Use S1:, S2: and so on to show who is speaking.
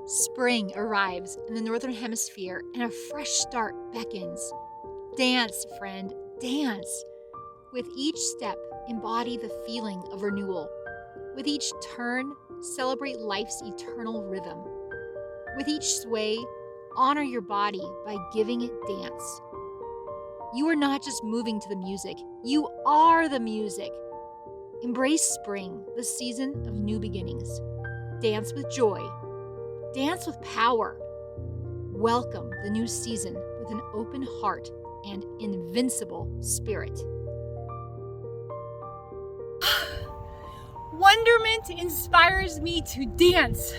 S1: Spring arrives in the Northern Hemisphere and a fresh start beckons. Dance, friend, dance. With each step, embody the feeling of renewal. With each turn, celebrate life's eternal rhythm. With each sway, honor your body by giving it dance. You are not just moving to the music, you are the music. Embrace spring, the season of new beginnings. Dance with joy. Dance with power. Welcome the new season with an open heart and invincible spirit.
S2: Wonderment inspires me to dance.